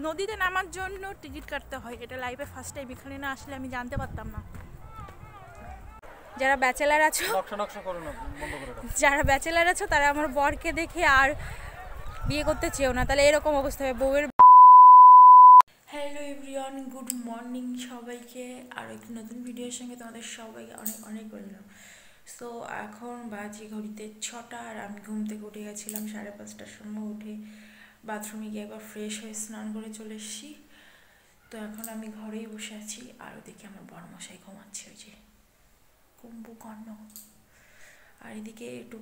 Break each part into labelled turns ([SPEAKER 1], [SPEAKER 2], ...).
[SPEAKER 1] নদীতে নামার জন্য টিকিট কাটতে হয়। এটা লাইফে ফার্স্ট টাইম, এখানে না আসলে আমি জানতে পারতাম না। যারা ব্যাচেলার আছো তারা আমার বরকে দেখে আর বিয়ে করতে চেও না, তাহলে এরকম অবস্থা হবে বউয়ের। হ্যালো এভরিওয়ান, গুড মর্নিং সবাইকে। আর একটি নতুন ভিডিওর সঙ্গে তোমাদের সবাইকে অনেক অনেক ওয়েলকাম। সো এখন বাজে ঘড়িতে 6টা, আর আমি ঘুম থেকে উঠে গেছিলাম 5:30টার সময়। উঠে বাথরুমে গিয়ে একবার ফ্রেশ হয়ে স্নান করে চলে এসেছি। তো এখন আমি ঘরেই বসে আছি, আর ওদিকে আমার বড়মশাই ঘুমাচ্ছে, ওই যে কুম্ভকর্ণ। আর এদিকে একটু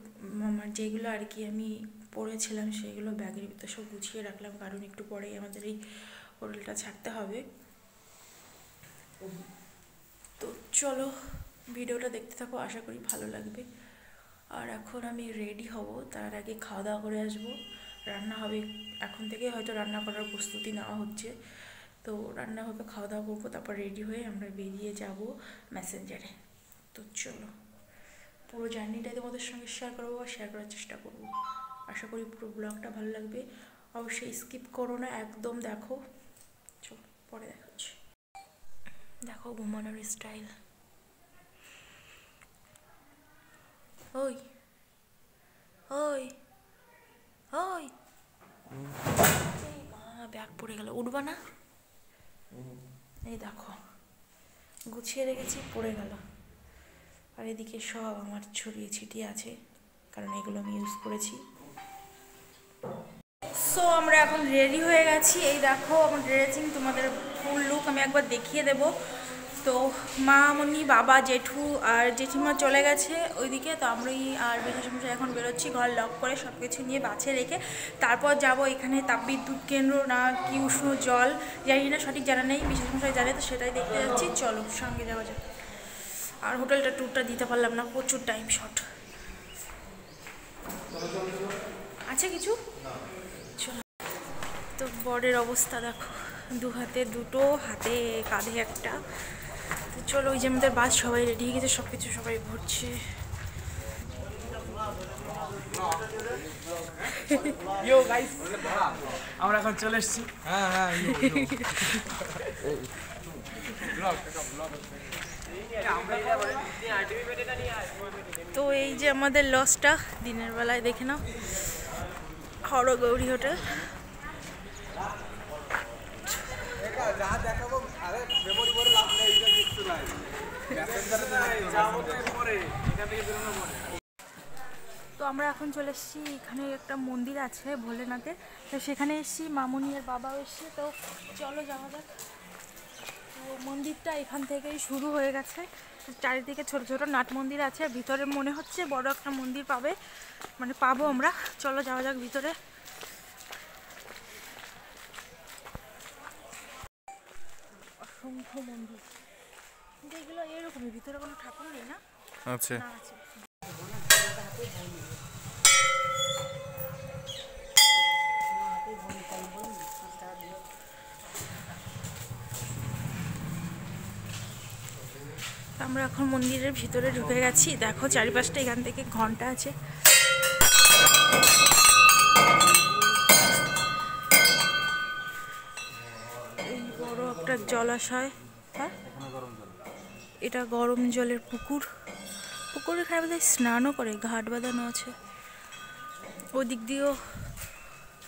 [SPEAKER 1] আমার যেগুলো আর কি আমি পড়েছিলাম সেগুলো ব্যাগের ভিতর সব গুছিয়ে রাখলাম, কারণ একটু পরেই আমাদের এই হোটেলটা ছাড়তে হবে। তো চলো ভিডিওটা দেখতে থাকো, আশা করি ভালো লাগবে। আর এখন আমি রেডি হব, তার আগে খাওয়া দাওয়া করে আসবো। রান্না হবে এখন থেকে, হয়তো রান্না করার প্রস্তুতি নেওয়া হচ্ছে। তো রান্না হবে, খাওয়া দাওয়া করবো, তারপর রেডি হয়ে আমরা বেরিয়ে যাব মেসেঞ্জারে। তো চলো পুরো জার্নিটাই তোমাদের সঙ্গে শেয়ার করবো, বা শেয়ার করার চেষ্টা করবো। আশা করি পুরো ব্লগটা ভালো লাগবে, অবশ্যই স্কিপ করো না, একদম দেখো। চলো পরে দেখাচ্ছি। দেখো ঘুমানোর স্টাইল। ওই ওই ওই ব্যাগ পড়ে গেল, উঠবা না? এই দেখো গুছিয়ে রেখেছি, পড়ে গেল। আর এদিকে সব আমার ছড়িয়ে ছিটিয়ে আছে, কারণ এগুলো আমি ইউজ করেছি। সো আমরা এখন রেডি হয়ে গেছি। এই দেখো আমার ড্রেসিং, তোমাদের ফুল লুক আমি একবার দেখিয়ে দেব। তো মামনি, বাবা, জেঠু আর জেঠিমা চলে গেছে ওইদিকে। তো আমরাই আর বিশ্বসমশাই এখন বেরোচ্ছি, ঘর লক করে সব কিছু নিয়ে বাছে রেখে। তারপর যাব এখানে তাপবিদ্যুৎ কেন্দ্র না কি উষ্ণ জল, জানি না, সঠিক জানা নেই, বিশ্বসমশাই জানে, তো সেটাই দেখতে যাচ্ছি। চলো সঙ্গে যাওয়া যাক। আর হোটেলটা ট্যুরটা দিতে পারলাম না, প্রচুর টাইম শর্ট আছে কিছু। তো বরের অবস্থা দেখো, দু হাতে দুটো, হাতে কাঁধে একটা। তো চলো, ওই যে আমাদের বাস সবাই রেডি হয়ে গেছে, সব কিছু সবাই ভরছে।
[SPEAKER 2] আমরা এখন চলে এসেছি।
[SPEAKER 1] তো এই যে আমাদের লজটা, দিনের বেলায় দেখে নাও, হরগৌরী হোটেল। তো আমরা এখন চলে এসেছি, এখানে একটা মন্দির আছে ভোলেনাথের, তো সেখানে এসেছি, মামুনি আর বাবাও এসেছি। তো চলো যাওয়া যাক। তো মন্দিরটা এখান থেকেই শুরু হয়ে গেছে, চারিদিকে ছোট ছোট নাট মন্দির আছে, ভিতরে মনে হচ্ছে বড় একটা মন্দির পাবো আমরা। চলো যাওয়া যাক ভিতরে। অসংখ্য মন্দির, কিন্তু এগুলো এরকমই, ভিতরে কোনো ঠাকুর নেই না?
[SPEAKER 2] আচ্ছা,
[SPEAKER 1] আছে। আমরা এখন মন্দিরের ভিতরে ঢুকে গেছি। দেখো চারিপাশটা, এখান থেকে ঘন্টা আছে। এই বড় একটা জলাশয়, হ্যাঁ এটা গরম জলের পুকুর। পুকুরে খায় বোধহয় স্নানও করে, ঘাট বাঁধানো আছে। ওদিক দিয়েও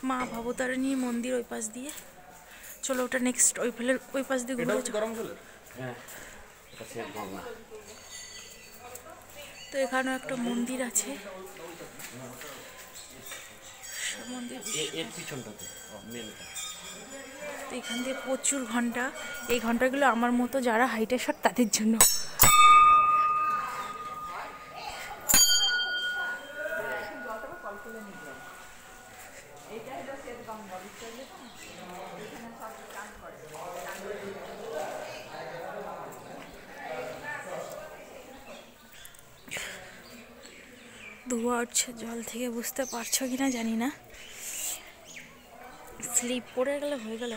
[SPEAKER 1] মা ভবতারিণীর মন্দির, ওই পাশ দিয়ে। চলো ওটা নেক্সট, ওই পাশ দিয়ে ঘুরে। তো এখানেও একটা মন্দির আছে, তো এখান দিয়ে প্রচুর ঘন্টা। এই ঘন্টাগুলো আমার মতো যারা হাইটে শট তাদের জন্য। ধোঁয়া উঠছে জল থেকে, বুঝতে পারছো কিনা জানি না, স্লিপ পড়ে গেলে হয়ে গেল।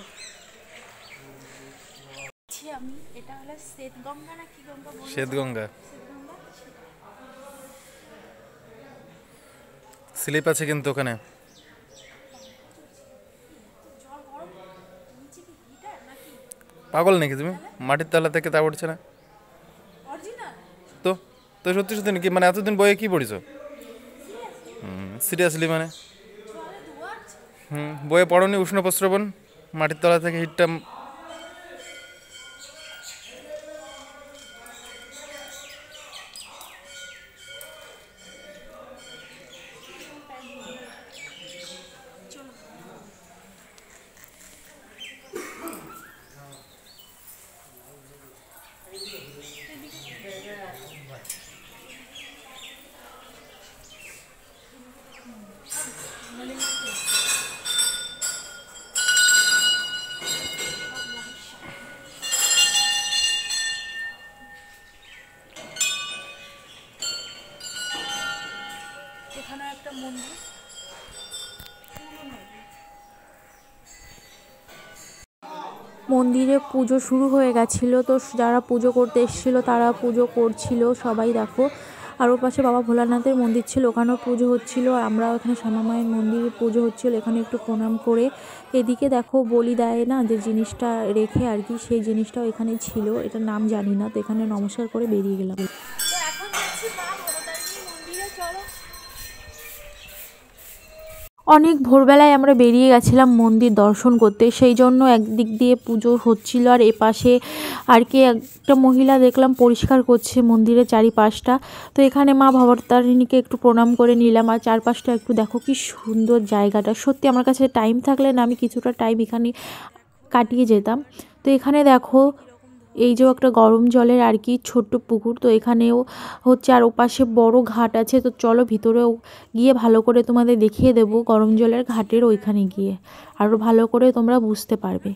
[SPEAKER 1] আমি এটা হলো শ্বেতগঙ্গা না কি গঙ্গা?
[SPEAKER 2] শ্বেতগঙ্গা। স্লিপ আছে কিন্তু ওখানে।
[SPEAKER 1] জল গরম, নিচে
[SPEAKER 2] পাগল নাকি তুমি? মাটির তলা থেকে তা উঠছে না তো? তো সত্যি সত্যি নাকি? মানে এতদিন বইয়ে কি পড়িছো? সিরিয়াসলি মানে? বইয়ে পড়নি উষ্ণ প্রস্রবণ মাটির তলা থেকে হিটটা?
[SPEAKER 1] এখানে একটা মন্দির, মন্দিরে পুজো শুরু হয়ে গেছিলো। তো যারা পুজো করতে এসেছিলো তারা পুজো করছিল সবাই দেখো। আর ওর পাশে বাবা ভোলানাথের মন্দির ছিল, ওখানেও পুজো হচ্ছিলো। আর আমরা ওখানে শ্যামা মায়ের মন্দিরে পুজো হচ্ছিলো, এখানে একটু প্রণাম করে এদিকে দেখো বলি দেয় না যে জিনিসটা রেখে আর কি, সেই জিনিসটাও এখানে ছিল, এটার নাম জানি না। তো এখানে নমস্কার করে বেরিয়ে গেলাম। অনেক ভোরবেলায় আমরা বেরিয়ে গেছিলাম মন্দির দর্শন করতে, সেই জন্য একদিক দিয়ে পুজো হচ্ছিল আর এপাশে আর কি একটা মহিলা দেখলাম পরিষ্কার করছে মন্দিরের চারিপাশটা। তো এখানে মা ভবতারিণীকে একটু প্রণাম করে নিলাম। আর চারপাশটা একটু দেখো কি সুন্দর জায়গাটা, সত্যি আমার কাছে টাইম থাকলে না আমি কিছুটা টাইম এখানে কাটিয়ে যেতাম। তো এখানে দেখো এই যে একটা গরম জলের আর কি ছোট্ট পুকুর, তো এখানেও হচ্ছে আর ওপাশে বড় ঘাট আছে। তো চলো ভিতরেও গিয়ে ভালো করে তোমাদের দেখিয়ে দেবো গরম জলের ঘাটের ওইখানে গিয়ে, আরও ভালো করে তোমরা বুঝতে পারবে।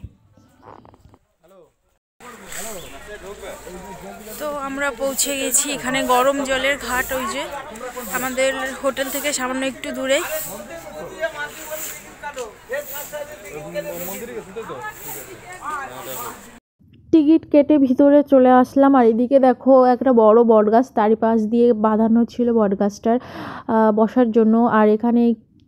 [SPEAKER 1] তো আমরা পৌঁছে গেছি এখানে গরম জলের ঘাট, ওই যে আমাদের হোটেল থেকে সামান্য একটু দূরে। টিকিট কেটে ভিতরে চলে আসলাম। আর এদিকে দেখো একটা বড় বটগাছ, তারই পাশ দিয়ে বাঁধানো ছিল বটগাছটার বসার জন্য। আর এখানে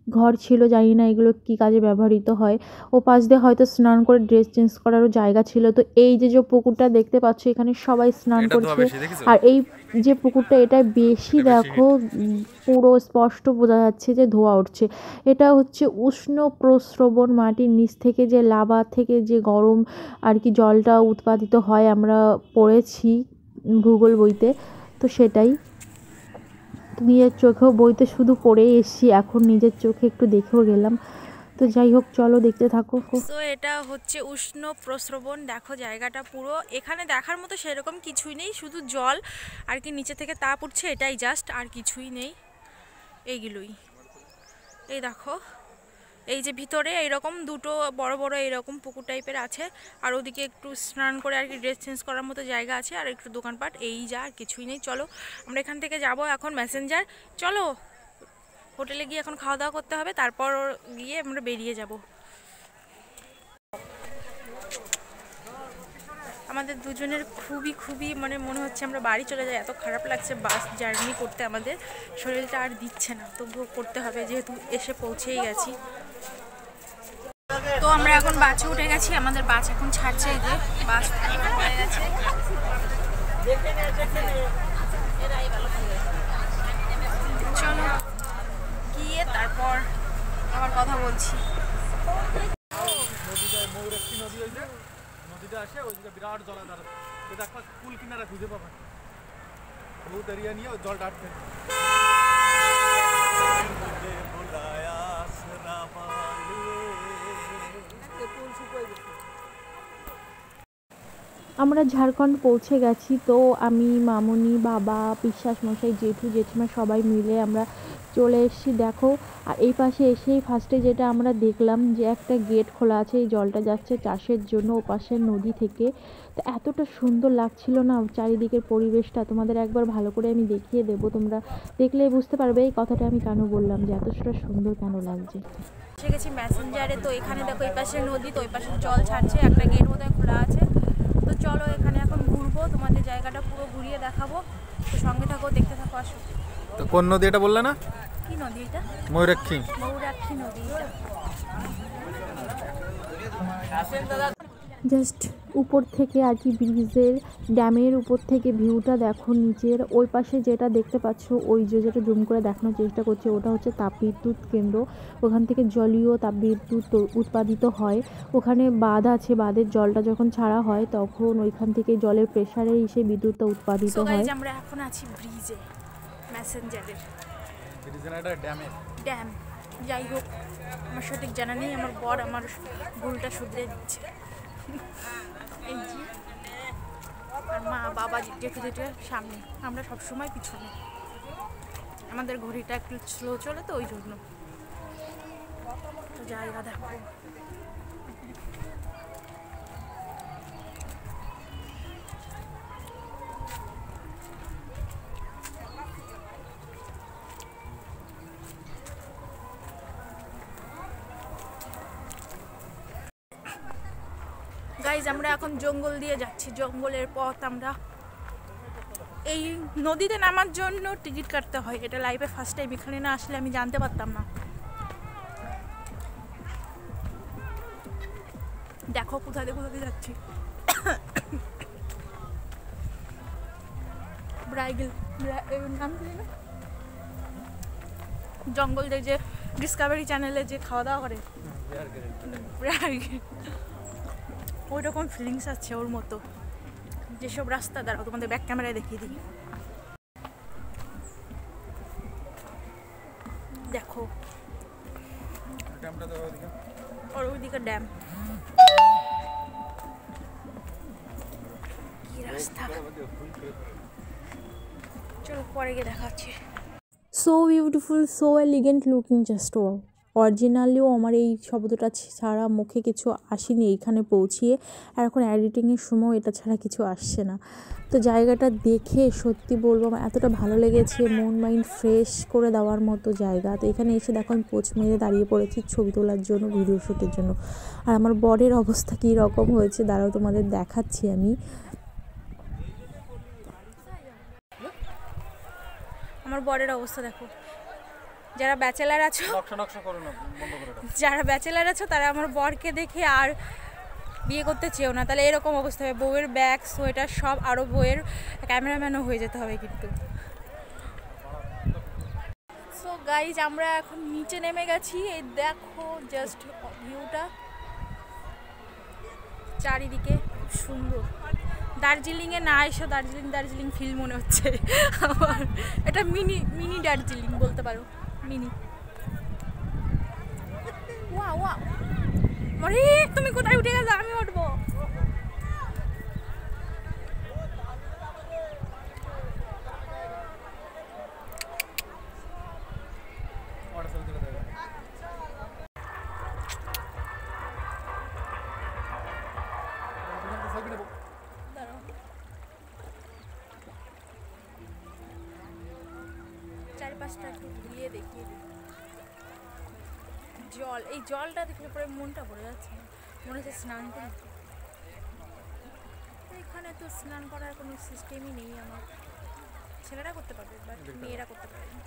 [SPEAKER 1] ঘর ছিল, জানি না এগুলো কী কাজে ব্যবহৃত হয়। ও পাশ দিয়ে হয়তো স্নান করে ড্রেস চেঞ্জ করারও জায়গা ছিল। তো এই যে পুকুরটা দেখতে পাচ্ছ এখানে সবাই স্নান করছে। আর এই যে পুকুরটা এটা বেশি দেখো পুরো স্পষ্ট বোঝা যাচ্ছে যে ধোঁয়া উঠছে। এটা হচ্ছে উষ্ণ প্রস্রবণ, মাটির নিচ থেকে যে লাভা থেকে যে গরম আর কি জলটা উৎপাদিত হয়, আমরা পড়েছি ভূগোল বইতে। তো সেটাই নিজের চোখেও বইতে শুধু পড়েই এসেছি, এখন নিজের চোখে একটু দেখেও গেলাম। তো যাই হোক চলো দেখতে থাকো। তো এটা হচ্ছে উষ্ণ প্রস্রবণ, দেখো জায়গাটা পুরো, এখানে দেখার মতো সেরকম কিছুই নেই, শুধু জল আর কি নিচে থেকে তাপ উঠছে, এটাই জাস্ট, আর কিছুই নেই। এইগুলোই এই দেখো, এই যে ভিতরে এইরকম দুটো বড় বড় এইরকম পুকুর টাইপের আছে, আর ওদিকে একটু স্নান করে আর কি ড্রেস চেঞ্জ করার মতো জায়গা আছে, আর একটু দোকানপাট, এই যা, আর কিছুই নেই। চলো আমরা এখান থেকে যাব এখন ম্যাসেঞ্জার, চলো হোটেলে গিয়ে এখন খাওয়া দাওয়া করতে হবে, তারপর গিয়ে আমরা বেরিয়ে যাব। আমাদের দুজনের খুবই মানে মনে হচ্ছে আমরা বাড়ি চলে যাই, এত খারাপ লাগছে বাস জার্নি করতে, আমাদের শরীরটা আর দিচ্ছে না, তবুও করতে হবে যেহেতু এসে পৌঁছেই গেছি। তো আমরা এখন বাসে উঠে গেছি, আমাদের বাস এখন ছাড়ছে, এই যে বাস হয়ে গেছে। চলো গিয়ে তারপর আবার কথা বলছি।
[SPEAKER 2] নদীটা আসে ওইদিকে বিরাট জলাধার, তো দেখো কুল কিনারা খুঁজে পাবে, বহুত এরিয়া নিয়ে জলটা আটকে।
[SPEAKER 1] আমরা ঝাড়খণ্ড পৌঁছে গেছি। তো আমি, মামুনি, বাবা, বিশ্বাস মশাই, জেঠু, জেঠিমা সবাই মিলে আমরা চলে এসেছি দেখো। আর এই পাশে এসেই ফার্স্টে যেটা আমরা দেখলাম যে একটা গেট খোলা আছে, এই জলটা যাচ্ছে চাষের জন্য ও পাশের নদী থেকে। তো এতটা সুন্দর লাগছিল না চারিদিকের পরিবেশটা, তোমাদের একবার ভালো করে আমি দেখিয়ে দেবো, তোমরা দেখলেই বুঝতে পারবে এই কথাটা আমি কেন বললাম যে এতটা সুন্দর কেন লাগছে। এসে গেছি ম্যাসেঞ্জারে, তো এখানে দেখো এই পাশে নদী, তো ওই পাশে জল ছাড়ছে, একটা গেট বোধহয় খোলা আছে। তো চলো এখানে এখন ঘুরবো, তোমাদের জায়গাটা পুরো ঘুরিয়ে দেখাবো, তো সঙ্গে থাকো, দেখতে থাকো, আসো।
[SPEAKER 2] তো কোন নদী এটা বললে না?
[SPEAKER 1] কি নদী এটা? ময়ূরাক্ষী নদী। জাস্ট উপর থেকে আর কি ব্রিজের ড্যামের উপর থেকে ভিউটা দেখো নিচের ওই পাশে যেটা দেখতে পাচ্ছ, ওই যে যেটা জুম করে দেখানোর চেষ্টা করছে ওটা হচ্ছে তাপবিদ্যুৎ কেন্দ্র। ওখান থেকে জলীয় তাপবিদ্যুৎ উৎপাদিত হয়। ওখানে বাঁধ আছে, বাঁধের জলটা যখন ছাড়া হয় তখন ওইখান থেকে জলের প্রেসারে এসে বিদ্যুৎটা উৎপাদিত হয়। আমরা এখন আছি ব্রিজে, ম্যাসেঞ্জারের ড্যাম। যাই হোক, আমার সঠিক জানা নেই, আমার বর আমার ভুলটা শুধরে দিচ্ছে। এই যে আর মা বাবা জেঠু জেঠু সামনে, আমরা সবসময় পিছনে। আমাদের ঘড়িটা একটু স্লো চলে তো ওই জন্য। তো জায়গা দেখো, গাইজ আমরা এখন জঙ্গল দিয়ে যাচ্ছি, জঙ্গলের পথ। আমরা এই নদীতে নামার জন্য টিকিট কাটতে হয়, এটা লাইফে ফার্স্ট টাইম, এখানে না আসলে আমি জানতে পারতাম না। দেখো কোথায় কোথায় যাচ্ছি। ব্রাইগেল নাম জানি না, জঙ্গল যে ডিসকভারি চ্যানেলে যে খাওয়া দাওয়া করে, ওই রকম ফিলিংস আছে ওর মতো। যেসব রাস্তা দাঁড়াও তোমাদের ব্যাক ক্যামেরায় দেখিয়ে দিই। দেখো আর ওইদিকে ড্যাম, কি রাস্তা, চলো পরে গিয়ে দেখাচ্ছি। So beautiful, so elegant looking, just wow. অরিজিনালিও আমার এই শব্দটা ছাড়া মুখে কিছু আসেনি এইখানে পৌঁছিয়ে, আর এখন এডিটিংয়ের সময় এটা ছাড়া কিছু আসছে না। তো জায়গাটা দেখে সত্যি বলবো আমার এতটা ভালো লেগেছে, মন মাইন্ড ফ্রেশ করে দেওয়ার মতো জায়গা। তো এখানে এসে দেখো আমি পোজ মেরে দাঁড়িয়ে পড়েছি ছবি তোলার জন্য, ভিডিও শ্যুটের জন্য। আর আমার বরের অবস্থা কী রকম হয়েছে দাঁড়াও তোমাদের দেখাচ্ছি আমি। আমার বরের অবস্থা দেখো। যারা ব্যাচেলার আছো তারা আমার বরকে দেখে আর বিয়ে করতে চেও না, তাহলে এরকম অবস্থা হবে। বউয়ের ব্যাগ, সোয়েটার সব, আরও বউয়ের ক্যামেরাম্যানও হয়ে যেতে হবে কিন্তু। সো গাইজ আমরা এখন নিচে নেমে গেছি, এই দেখো জাস্ট ভিউটা চারিদিকে সুন্দর। দার্জিলিংয়ে না এসো, দার্জিলিং ফিল মনে হচ্ছে আমার। এটা মিনি দার্জিলিং বলতে পারো, মিনি। ওয়া মরে, তুমি কোথায় উঠে গেছো? আমি উঠবো। চারপাশটা একটু ঘুরিয়ে দেখিয়ে দিই। জল, এই জলটা দেখলে পরে মনটা ভরে যাচ্ছে, মনে হচ্ছে স্নান করি। এখানে তো স্নান করার কোনো সিস্টেমই নেই, আমার ছেলেরা করতে পারবে বাট মেয়েরা করতে পারবে না।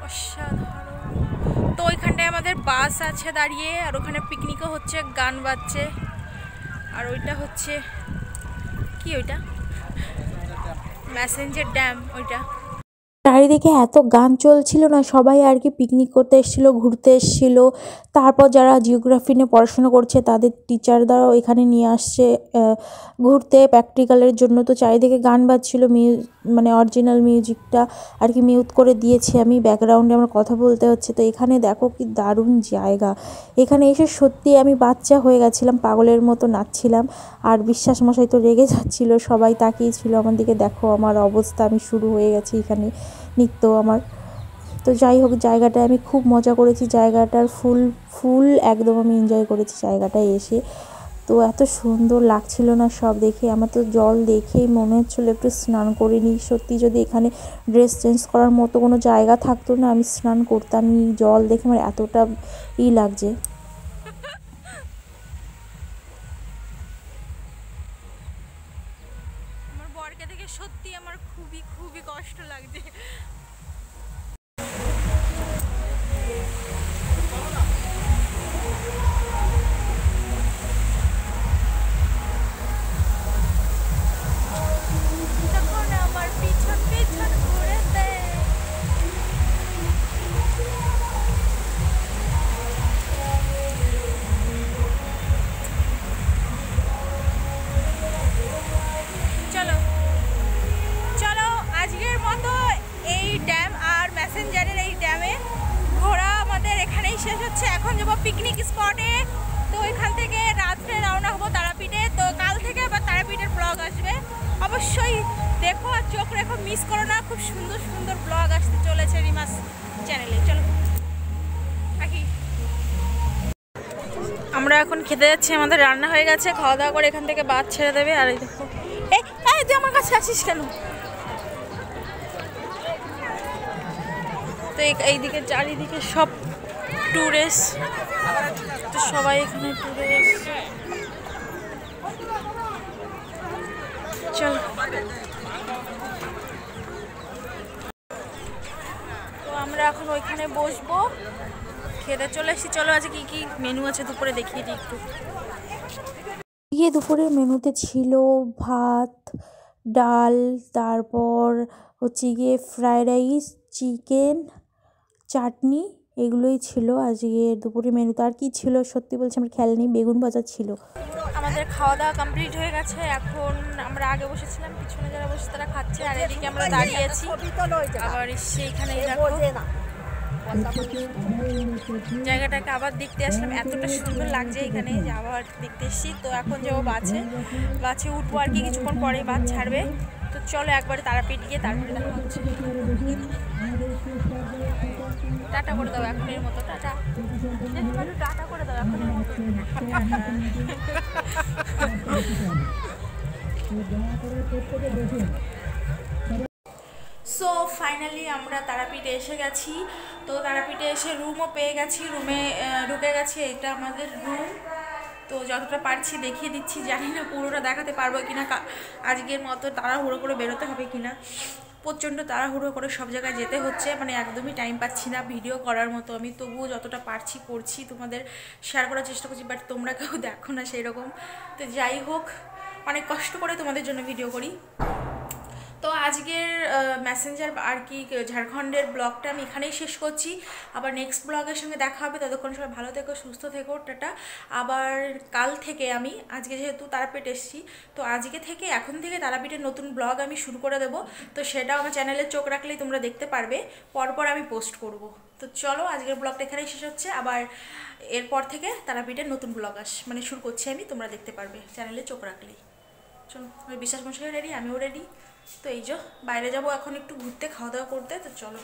[SPEAKER 1] অসাধারণ। তো ওইখানটায় আমাদের বাস আছে দাঁড়িয়ে, আর ওখানে পিকনিকও হচ্ছে, গান বাজছে। আর ওইটা হচ্ছে কি, ওইটা ম্যাসেঞ্জার ড্যাম। ওইটা চারিদিকে এত গান চলছিল না, সবাই আর কি পিকনিক করতে এসেছিলো, ঘুরতে এসেছিলো। তারপর যারা জিওগ্রাফি নিয়ে পড়াশোনা করছে তাদের টিচাররাও এখানে নিয়ে আসছে ঘুরতে প্র্যাকটিক্যালের জন্য। তো চারিদিকে গান বাজছিল, মানে অরিজিনাল মিউজিকটা আর কি মিউট করে দিয়েছি আমি, ব্যাকগ্রাউন্ডে আমার কথা বলতে হচ্ছে। তো এখানে দেখো কি দারুণ জায়গা। এখানে এসে সত্যি আমি বাচ্চা হয়ে গেছিলাম, পাগলের মতো নাচছিলাম। আর বিশ্বাস মশাই তো রেগে যাচ্ছিলো, সবাই তাকিয়েছিল আমার দিকে। দেখো আমার অবস্থা, আমি শুরু হয়ে গেছি এখানে নৃত্য আমার। তো যাই হোক, জায়গাটায় আমি খুব মজা করেছি, জায়গাটার ফুল একদম আমি এনজয় করেছি জায়গাটায় এসে। তো এত সুন্দর লাগছিল না সব দেখে, আমার তো জল দেখেই মনে হচ্ছিলো একটু স্নান করে নিই। সত্যি যদি এখানে ড্রেস চেঞ্জ করার মতো কোনো জায়গা থাকতো না, আমি স্নান করতাম। জল দেখে আমার এতটা লাগছে। আমার বরকে দেখে সত্যি আমার খুবই কষ্ট যাবো পিকনিক স্পটে। তো ওইখান থেকে রাত্রে রওনা হবো তারাপীঠে। তো কাল থেকে আবার তারাপীঠের ব্লগ আসবে, অবশ্যই দেখো আর চোখ রেখো, মিস করো না। খুব সুন্দর সুন্দর ব্লগ আসতে চলেছে রিমাস চ্যানেলে। চলো থাকি। আমরা এখন খেতে যাচ্ছি, আমাদের রান্না হয়ে গেছে, খাওয়া দাওয়া করে এখান থেকে বাস ছেড়ে দেবে। আর এই দেখো, এই তুই আমার কাছে আসিস কেন? তো এইদিকে চারিদিকে সব ট্যুরিস্ট, তো সবাই এখানে ট্যুরিস্ট। চল, তো আমরা এখন ওইখানে বসবো, খেতে চলে এসেছি। চলো আজকে কি কি মেনু আছে দুপুরে দেখিয়ে দিই একটু।
[SPEAKER 3] দুপুরের মেনুতে ছিল ভাত, ডাল, তারপর হচ্ছে গিয়ে ফ্রাইড রাইস, চিকেন, চাটনি, এগুলোই ছিল আজকের দুপুরের মেনুতে। আর কি ছিল সত্যি বলছি আমার খেয়াল নেই। বেগুন ভাজা ছিল।
[SPEAKER 1] আমাদের খাওয়া দাওয়া কমপ্লিট হয়ে গেছে। এখন আমরা আগে বসেছিলাম, পিছনে যারা বসে তারা খাচ্ছে, আর এদিকে আমরা দাঁড়িয়েছি। আবার সেইখানে জায়গাটাকে আবার দেখতে আসলাম, এতটা সুন্দর লাগছে এখানে যে আবার দেখতে এসেছি। তো এখন যাবো বাসে উঠবো আর কি, কিছুক্ষণ পরে বাস ছাড়বে। তো চলো একবারে তারাপীঠ গিয়ে তারপরে দেখা হচ্ছে। টাটা করে দাও এখনের মতো, টাটা টাটা করে দাও এখনের মতো। সো ফাইনালি আমরা তারাপীঠে এসে গেছি। তো তারাপীঠে এসে রুমও পেয়ে গেছি, রুমে ঢুকে গেছি। এটা আমাদের রুম। তো যতটা পারছি দেখিয়ে দিচ্ছি, জানি না পুরোটা দেখাতে পারবো কিনা, আজকের মতো তাড়াহুড়ো করে বেরোতে হবে কিনা। প্রচণ্ড তাড়াহুড়ো করে সব জায়গায় যেতে হচ্ছে, মানে একদমই টাইম পাচ্ছি না ভিডিও করার মতো। আমি তবুও যতটা পারছি করছি, তোমাদের শেয়ার করার চেষ্টা করছি, বাট তোমরা কেউ দেখো না সেই রকম। তো যাই হোক, অনেক কষ্ট করে তোমাদের জন্য ভিডিও করি। তো আজকের মেসেঞ্জার আর কি ঝাড়খণ্ডের ব্লগটা আমি এখানেই শেষ করছি। আবার নেক্সট ব্লগের সঙ্গে দেখা হবে, ততক্ষণ সবাই ভালো থেকো, সুস্থ থেকো, টাটা। আবার কাল থেকে আমি, আজকে যেহেতু তারাপীঠ এসেছি, তো আজকে থেকে এখন থেকে তারাপীঠের নতুন ব্লগ আমি শুরু করে দেবো। তো সেটাও আমার চ্যানেলে চোখ রাখলেই তোমরা দেখতে পারবে, পরপর আমি পোস্ট করব। তো চলো আজকের ব্লগটা এখানেই শেষ হচ্ছে। আবার এরপর থেকে তারাপীঠের নতুন ব্লগ মানে শুরু করছি আমি, তোমরা দেখতে পারবে চ্যানেলে চোখ রাখলেই। চলো, বিশ্বাস মশাই রেডি, আমিও রেডি। তো এই যে বাইরে যাবো এখন একটু ঘুরতে, খাওয়া দাওয়া করতে। তো চলো।